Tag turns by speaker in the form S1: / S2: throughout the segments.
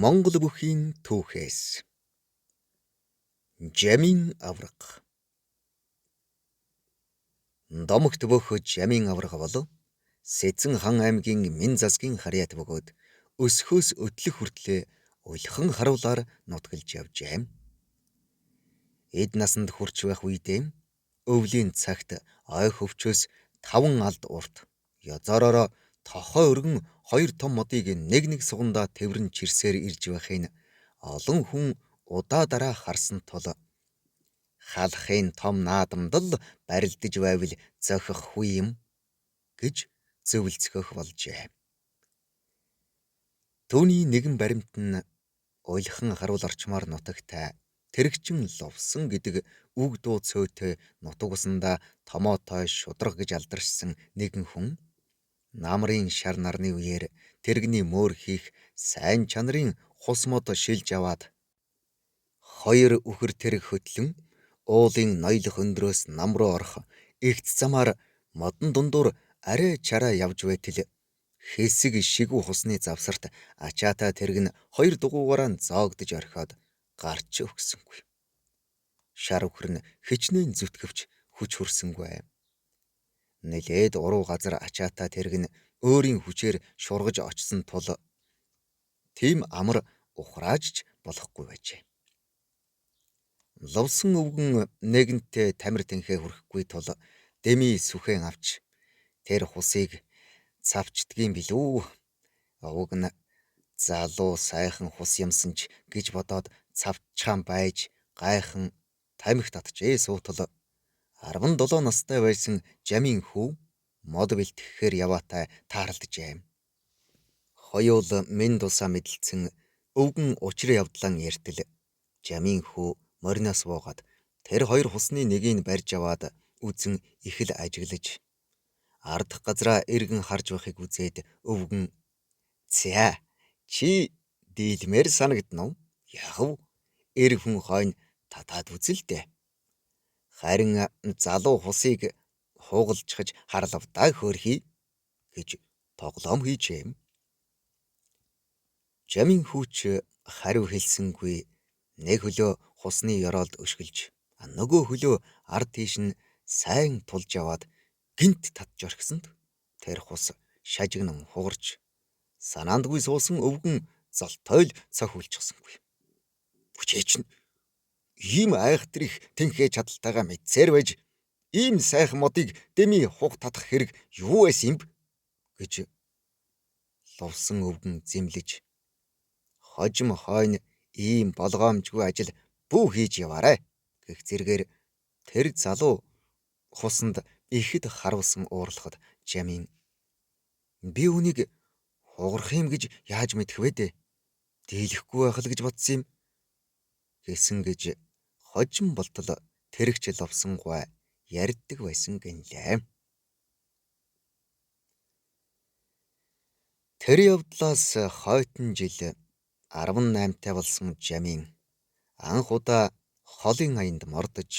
S1: Монгол бүхийн түүхээс Жамин авраг. Домогт бөх Жамин авраг бол Сэцэн хан аймгийн Мин засгийн харьяат бөгөөд өсхөөс өтлөх хүртлээр уйлхан харуулаар нутгалж явжээ. Эд насанд хүрч байх үедээ өвлийн цагт ой хөвчөөс 5 алд урт язаараараа тохой өргөн 2 том модыг нэг сугандаа тэврэн чирсээр ирж байхыг олон хүн удаа дараа харсан тул халахын том наадамд л барилдаж байвал зохихгүй юм гэж зөвлөцгөх болжээ. Түүний нэгэн баримт нь уйлхан харуул орчмоор нутагтай тэрэгчин ловсон гэдэг үг дуу цөөтэй нутаг усандаа томоотой шудраг гэж алдаршсан нэгэн хүн намрын шар нарны үеэр тэрэгний мөөр хийх сайн чанарын хус мод шилж аваад 2 үхэр тэрэг хөтлөн уулын ноёлох өндрөөс нам руу орох эгц замаар модон дундуур арай чараа явж байтал хэсэг шигүү хусны завсарт ачаата тэрэг нь 2 дугуйгаараа зоогдож орхиод гарч өгсөнгүй. Шар үхэр нь хичнээн зүтгэвч хүч хүрсэнгүй. Нэлээд уруу газар ачаата тэрэг нь өөрийн хүчээр шургаж очсон тул тийм амар ухраажч болохгүй байжээ. Ловсон өвгөн нэгэнтээ тамир тэнхээ хүрхгүй тул дэми сүхэн авч тэр хусыг цавчдгийн билүү. Өвг нь залуу сайхан хус юмсан ч гэж бодоод цавчхан байж гайхан тамхи татжээ суутал 17 настай байсан Жамин хүү мод бэлтгэхээр яваатай тааралджээ. Хоёул минь тусаа мэдлцэн өвгөн учир явдлан ярьтал Жамин хүү мориноос буугаад тэр 2 хусны нэгийг барьж аваад үзэн их л ажиглаж ардах газраа эргэн харж байхыг үзээд өвгөн "За чи дийлмээр санагдна уу? Яхав эр хүн хойно татаад үзэлтэй. Харин залуу хусыг хуугалжхаж харлавдаа хөөрхий" гэж тоглоом хийжээ. Жамин хүүч хариу хэлсэнгүй нэг хөлөө хусны ёроолд өшгөлж нөгөө хөлөө ард тийш нь сайн тулж яваад гинт татж орхисонд тэр хус шажигнан хугарч санаандгүй суусан өвгөн золтой л цохиулчихсангүй. Хүчээч нь ийм айхтрих тэнхээ чадалтайгаа мэдсээр байж ийм сайхан модыг дэми хуг татах хэрэг юу байсан юм гэж ловсон өвгөн зэмлэж хожим хойно ийм болгоомжгүй ажил бүү хийж яваарай гэх зэргээр тэр залуу хусанд ихэд харуулсан уурлахад Жамин "Би үнийг хугарах юм гэж яаж мэдэх вэ дээ? Дийлэхгүй байх л гэж бодсон юм" гэсэн гэж хожим болтол тэрэгч ловсон гуай ярьдаг байсан гэнлээ. Тэр явдлаас хойтон жил 18-тай болсон Жамин анх удаа холын аянд мордож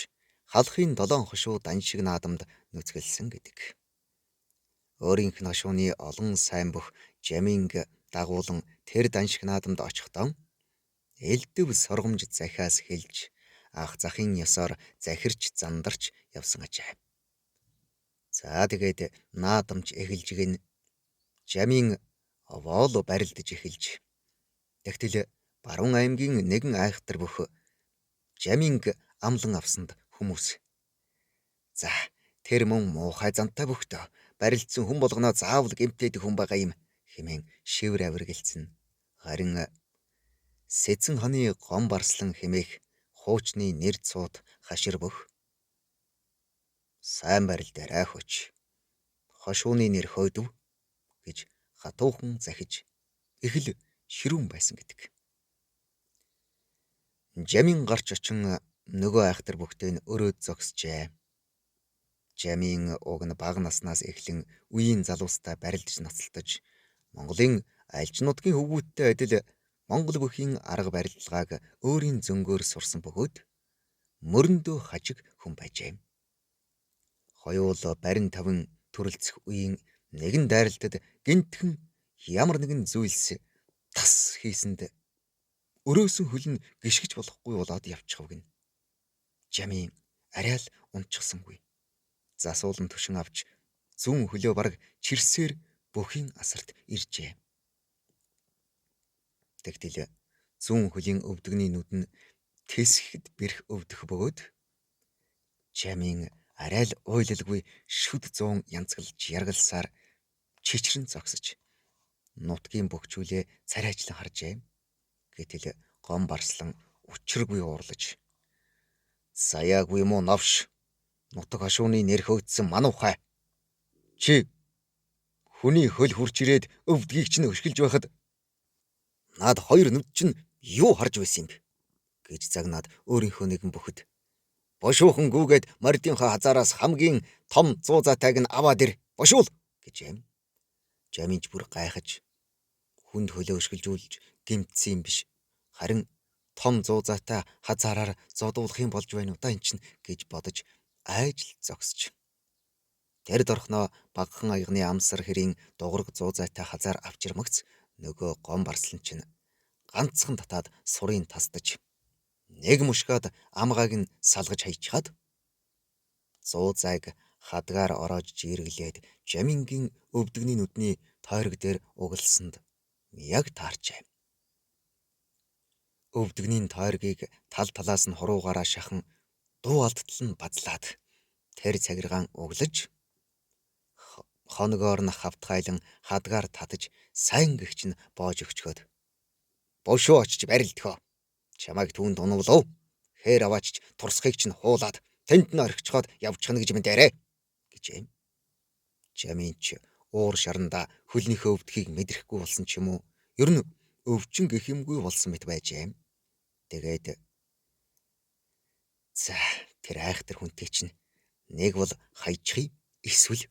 S1: халахын 7 хошуу даншиг наадамд нүцгэлсэн гэдэг. Өөрийнх нь хошууны олон сайн бүх Жаминг дагуулan тэр даншиг наадамд очихдоо элдэв соргомж захиас хэлж ах захын ёсоор захирч зандарч явсан ажээ. За тэгээд наадамч эхэлж гин Жамин овоол барилдаж эхэлж тэгтэл баруун аймгийн нэгэн айхтар бүх Жаминг амлан авсанд хүмүүс "За тэр мөн муухай зантай бөхтөө барилдсан хүн болгоноо заавал гэмтээд хүн байгаа юм" хэмээн шивэр авиргэлцэн. Харин Сэцэн ханы гом барслан хэмээх хуучны нэр цууд хашир бөх "Сайн барилдаарай хөч. Хошууны нэр хойдов" гэж хатуухан захиж их л ширүүн байсан гэдэг. Жамин гарч очин нөгөө айхтар бүхтэй нь өрөөд зогсжээ. Жамин уг нь бага наснаас эхлэн үеийн залуустай барилдаж ноцтолдож Монголын альж нутгийн хөвгүүдтэй адил Монгол бүхийн арга барилдлагааг өөрийн зөнгөөр сурсан бөгөөд мөрөндөө хажиг хүн байжээ. Хоёул барин тавин төрөлцөх үеийн нэгэн дайралтад гинтхэн ямар нэгэн зүйлс тас хийсэнд өрөөсөн хөл нь гიშгэж болохгүй болоод явчихав гин. Жамин арай л унтчихсангүй. Засуулан төшин авч зүүн хөлөө бараг чирсээр бүхийн асарт иржээ. Тэгтэл зүүн хөлийн өвдөгний нүд нь тэсгэд бэрх өвдөх бөгөөд Жамин арай л уйлалгүй шүд зуун янзгалж яргалсаар чичрэн зогсож нутгийн бөхчүүлээ царайчлан харжээ. Гэтэл гом барслан учиргүй уурлаж "Саяагүй муу новш, нутаг хошууны нэр хөөцсөн мануухай. Чи хүний хөл хурч ирээд өвдгийг чинь өшгөлж байхад наад хоёр нүд чинь юу харж байсан юм бэ?" гэж загнаад өөрийнхөө нэгэн бөхөд "Бошуухан гүгээд мордынхоо хазаараас хамгийн том 100 заатайг нь аваад ир. Бошуул" гэж юм. Жаминч бүр гайхаж хүнд хөлөө өшгөлжүүлж гэмтсэн юм биш. Харин том 100 заатай хазаараар зодуулах юм болж байна уу да эн чинь гэж бодож айж зогсож. Тэр дорхноо багахан аягны амсар хэрийн дугуйг 100 зайтай хазаар авчирмагц нөгөө гом барслан чинь ганцхан татаад сурын тасдаж нэг мушгаад амгааг нь салгаж хайчихад 100 зайг хадгаар ороож жиргэлээд Жамингийн өвдөгний нүдний тойрог дээр угалсанд яг таарчээ. Өвдөгний тойргийг тал талаас нь хуруугаараа шахан дуу алдтал нь базлаад тэр цагиргаан углаж хоногоор нь хавтгайлан хадгаар татаж сайн гихч нь боож өгчгөөд "Бошуу очиж барилдхоо. Чамайг түүнд унуулав. Хээр аваачч турсхыг чинь хуулаад тэнд нь орхичхоод явчихна гэж мэдээрэй" гэж юм. Жаминч уур шарандаа хөлнийхөө өвдөхийг мэдрэхгүй болсон ч юм уу. Ер нь өвчин гэх юмгүй болсон мэт байжээ. Тэгээд за тэр айхтар хүнтэй чинь нэг бол хайчихъя, эсвэл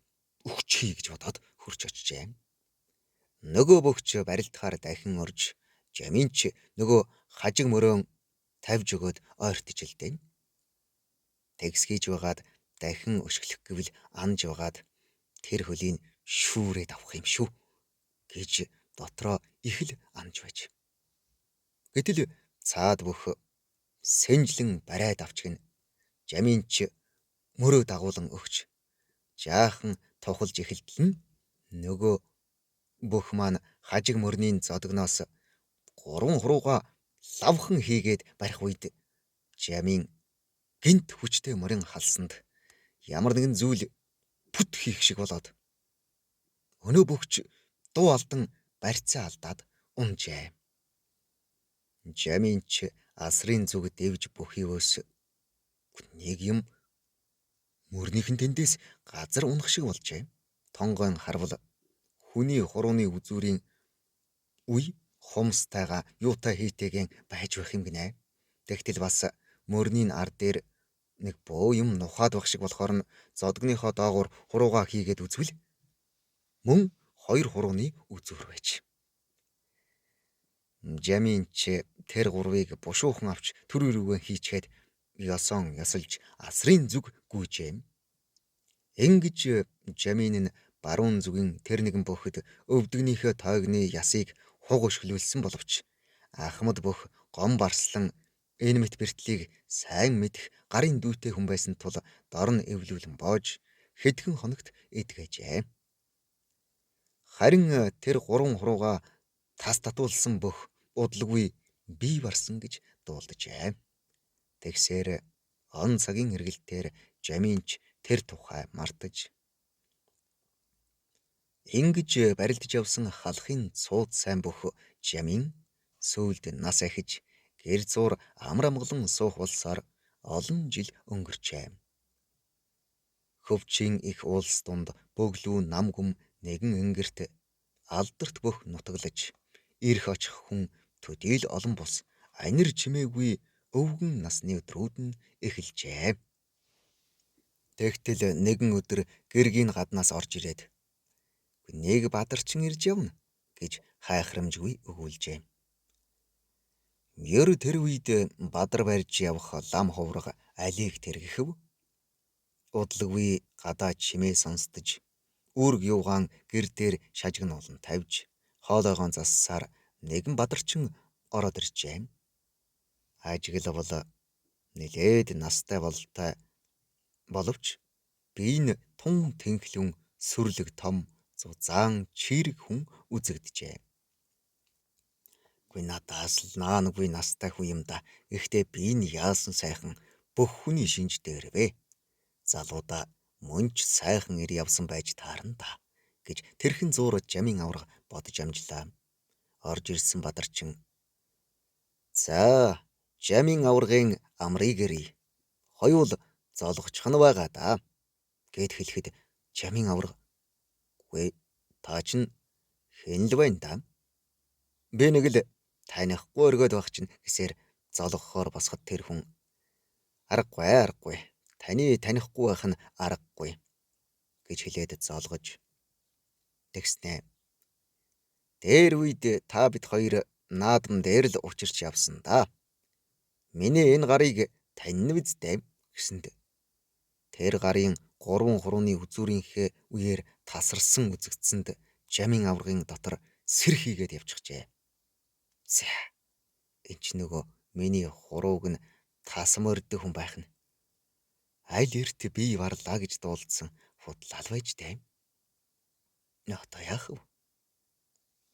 S1: өгчихъя гэж бодоод хурч очижээ. Нөгөө бөгч барилдахаар дахин орж Жаминч нөгөө хажиг мөрөөн тавьж өгөөд ойртож илдэв. Тэгсгийж байгаад дахин өшгөлөх гэвэл анж байгаад тэр хөлийг шүүрээд авах юм шүү гэж дотроо их л анж байж. Гэтэл цаад бүх сэнжлэн барайд авчгэн Жаминч мөрөө дагуулan өгч жаахан тухалж эхэлтэл нь нөгөө бүх маань хажиг мөрний зодогноос 3 хурууга лавхан хийгээд барих үед Жамин гинт хүчтэй морин халсанд ямар нэгэн зүйл бүт хийх шиг болоод өнөө бөгч дуу алдан барьцаа алдаад унжээ. Жаминч асрын зүг дэвж бөхийвөөс нэг юм мөрнийхэн тэндээс газар унах шиг болжээ. Тонгойн харвал хүний хурууны үзүүрийн үе хумстайгаа юутай хийтэйгэн байж байх юм гинэ. Тэгтэл бас мөрний ар дээр нэг бөө юм нухаад байх шиг болохоор нь зодгныхоо доогуур хуруугаа хийгээд үзвэл мөн хоёр хурууны үзүүр байж. Жаминч тэр гурвыг бушуухан авч төр өрөөгөө хийчгээд ёсон ёсолж асрын зүг гүйжээ. Ингэж Жамин нь баруун зүгийн тэр нэгэн бөхөд өвдөгнийхөө тойгны ясыг хуг өшгөлүүлсэн боловч Ахмад бөх гом барслан энэ мэт бэртлийг сайн мэдэх гарын дүүтэй хүн байсан тул дор нь эвлүүлэн боож хэдхэн хоногт эдгэжээ. Харин тэр 3 хурууга тас татуулсан бөх удалгүй бий барсан гэж дуулджээ. Тэгсээр он цагийн эргэлтээр Жаминч тэр тухай мартаж ингэж барилдж явсан халахын цууд сайн бөх Жамин сүүлд нас ахиж гэр зуур амар амгалан суух болсоор олон жил өнгөрчээ. Хөвчийн их уулс дунд бөглүү нам гүм нэгэн ингэрт алдарт бөх нутаглаж ирэх очих хүн төдийл олон бус анир чимээгүй өвгөн насны өдрүүд нь эхэлжээ. Тэгтэл нэгэн өдөр гэргийн гаднаас орж ирээд "Нэг бадарчин ирж явна" гэж хайхрамжгүй өгүүлжээ. Ер тэр үед бадар барьж явах лам хувраг алийг тэргэхэв. Удалгүй гадаа чимээ сонсдож үүрэг юугаан гэр дээр шажигн олон тавьж хоолойгоо зассаар нэгэн бадарчин ороод иржээ. Ажиглал бол нэлээд настай бололтой боловч бие нь тун тэнхлэн сүрлэг том зузаан чирэг хүн үзэгджээ. Гүй надаас л наангүй настай хүн юм да. Гэхдээ би нь яасан сайхан бүх хүний шинж дээр вэ? Залуудаа мөн ч сайхан ир явсан байж таарна да гэж тэрхэн зуурж жамын авраг бодож амжлаа. Орж ирсэн Бадарчин за жамын аврагын амрыг ирье. Хоёул золгочих нь байгаа да гэд хэлэхэд жамын авраг үгүй та чинь хэн л байна да? Би нэг л танихгүй өргөд байх чинь гэсээр золгохоор босоход тэр хүн аргагүй таны танихгүй байх нь аргагүй гэж хэлээд золгож тэгснэ. Дээр үед та бид хоёр наадам дээр л учирч явсан да. Миний энэ гарыг таньна биз дээ гэсэнд тэр гарын 3 хурууны үзүүрийнхээ үеэр тасарсан үзэгдсэнд жамын аврагын дотор сэр хийгээд явчихжээ. За энэ ч нөгөө миний хурууг нь тасмөрдөг хүн байх нь. Аль эрт би варлаа гэж дуулдсан худлал байж дээ. Одоо яах вэ?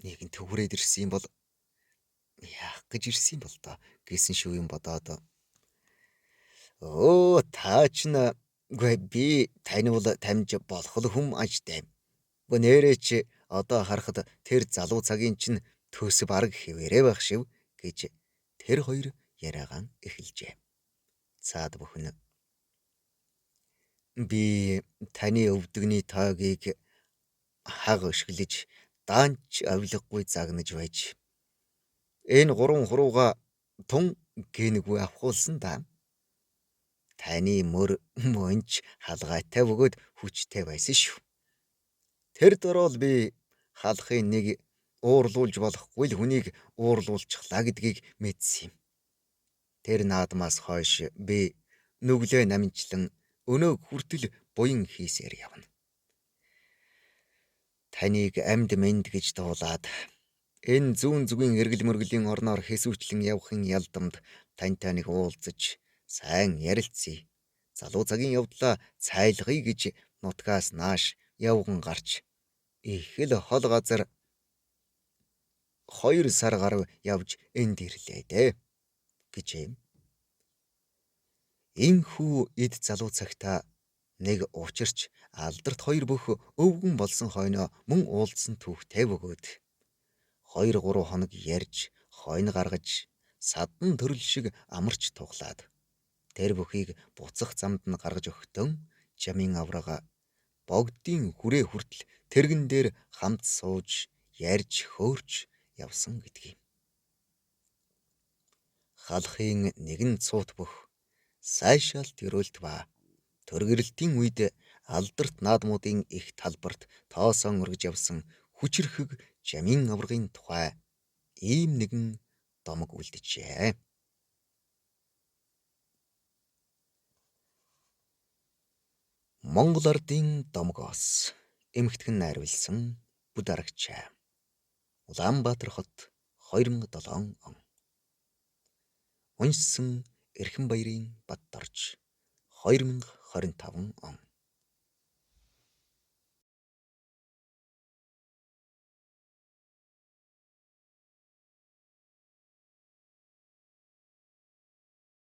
S1: Нэгэн төврээд ирсэн юм бол яах гэж ирсэн юм бол доо гэсэн шүү юм бодоод. Оо та ч үгүй би тань бол тамж болох л хүм ажтай. Гү нэрээ чи одоо харахад тэр залуу цагийн чинь төс бараг хിവэрэ байх шив гэж тэр хоёр яриагаан эхэлжээ. Цаад бүхэн би таны өвдөгний тоогийг хаг өшгөлж даанч авилгагүй загнаж байж энэ 3 хурууга тун гингүй авахулсан да. Таны мөр мөнч халгайтай бөгөөд хүчтэй байсан шүү. Тэр дөрөөл би халахын нэг уурлуулж болохгүй л хүнийг уурлуулчихлаа гэдгийг мэдсэн юм. Тэр наадмаас хойш би нүглээ намжлан өнөө хүртэл буян хийсээр явна. Таныг амьд мэнд гэж дуулаад энэ зүүн зүгийн эргэл мөргөлийн орноор хэсүүчлэн явахын ялдамд тантай нэг уулзаж сайн ярилцъя. Залуу цагийн явдлаа цайлгая гэж нутгаас нааш явган гарч их л хол газар 2 сар гаруй явж энд ирлээ дээ гэж юм. Инхүү эд залуу цагта нэг учирч алдарт 2 бүх өвгөн болсон хойноо мөн уулзсан түүхтэй бөгөөд 2-3 хоног ярьж хойно гаргаж садан төрөл шиг амарч туглаад тэр бүхийг буцах замд нь гаргаж өгтөн жамын аврага богдын хүрээ хүртэл тэргэн дээр хамт сууж ярьж хөөрч явсан гэдгийг. Халахын нэгэн цуут бүх сайшаалт өрөөлт ба төргөрлөлтийн үед алдарт наадмуудын их талбарт тоосон өргөж явсан хүчрхэг жамын аврагын тухай ийм нэгэн домог үлджээ. Монгол ардын домгоос эмэгтгэн найруулсан бүд арагчаа. Улаанбаатар хот 2007 он. Уншсан Эрхэнбаярын Баддорж 2025 он.